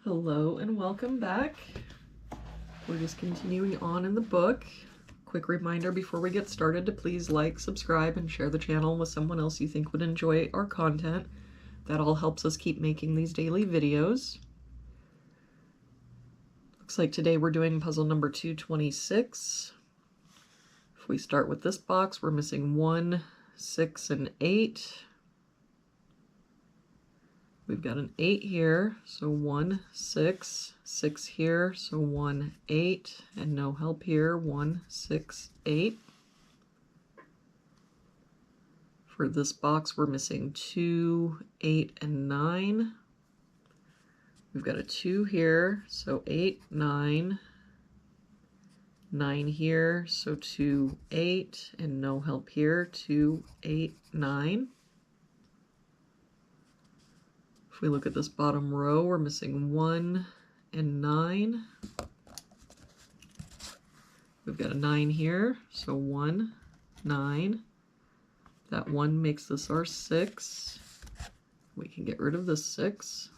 Hello and welcome back. We're just continuing on in the book. Quick reminder before we get started to please like, subscribe, and share the channel with someone else you think would enjoy our content. That all helps us keep making these daily videos. Looks like today we're doing puzzle number 226. If we start with this box, we're missing 1, 6, and 8. We've got an 8 here, so 1, 6, 6 here, so 1, 8, and no help here, 1, 6, 8. For this box, we're missing 2, 8, and 9. We've got a 2 here, so 8, 9. 9 here, so 2, 8, and no help here, 2, 8, 9. If we look at this bottom row, we're missing 1 and 9. We've got a 9 here, so 1, 9. That 1 makes this our 6. We can get rid of this 6.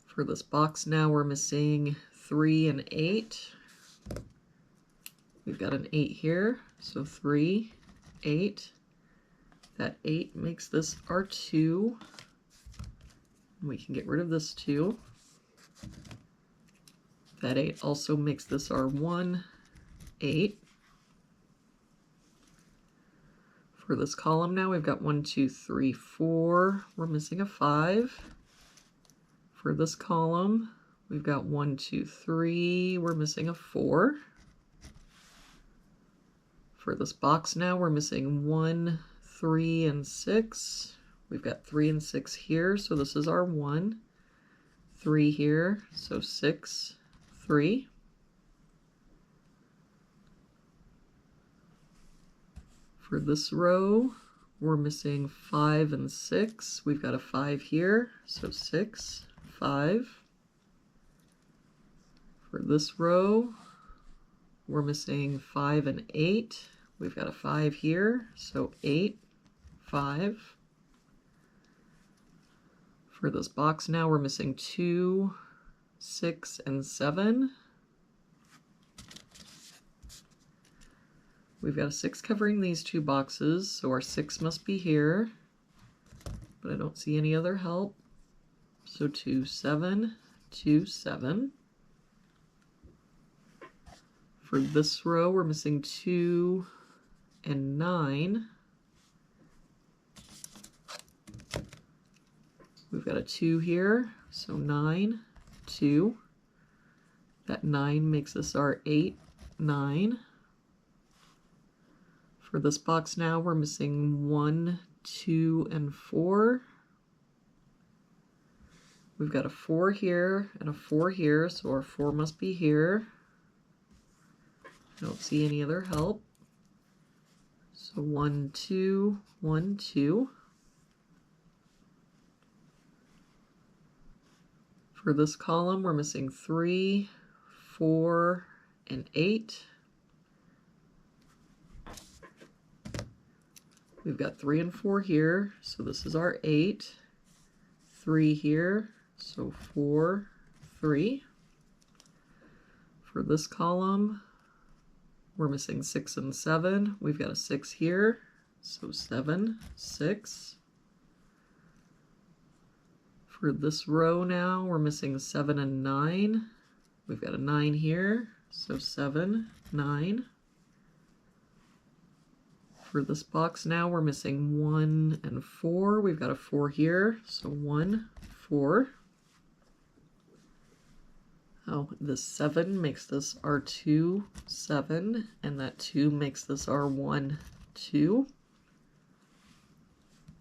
For this box now, we're missing 3 and 8. We've got an 8 here, so 3, 8. That 8 makes this our 2. We can get rid of this 2. That 8 also makes this our 1, 8. For this column now, we've got 1, 2, 3, 4. We're missing a 5. For this column, we've got 1, 2, 3. We're missing a 4. For this box now, we're missing 1, 3, and 6. We've got 3 and 6 here, so this is our 1. 3 here, so 6, 3. For this row, we're missing 5 and 6. We've got a 5 here, so 6, 5. For this row, we're missing 5 and 8. We've got a 5 here, so 8, 5. For this box now, we're missing 2, 6, and 7. We've got a 6 covering these two boxes, so our 6 must be here, but I don't see any other help. So 2, 7, 2, 7. For this row, we're missing 2 and 9. We've got a 2 here, so 9, 2. That 9 makes us our 8, 9. For this box now, we're missing 1, 2, and 4. We've got a 4 here and a 4 here, so our 4 must be here. I don't see any other help. So 1, 2, 1, 2. For this column, we're missing 3, 4, and 8. We've got 3 and 4 here, so this is our 8. 3 here, so 4, 3. For this column, we're missing 6 and 7. We've got a 6 here, so 7, 6. For this row now, we're missing 7 and 9. We've got a 9 here, so 7, 9. For this box now, we're missing 1 and 4. We've got a 4 here, so 1, 4. Oh, this 7 makes this our 2, 7, and that 2 makes this our 1, 2.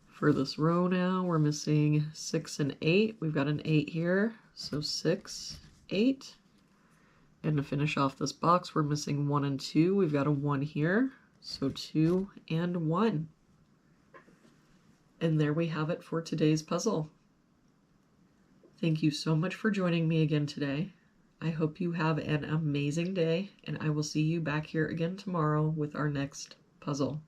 For this row now, we're missing 6 and 8. We've got an 8 here, so 6, 8. And to finish off this box, we're missing 1 and 2. We've got a 1 here, so 2 and 1. And there we have it for today's puzzle. Thank you so much for joining me again today. I hope you have an amazing day, and I will see you back here again tomorrow with our next puzzle.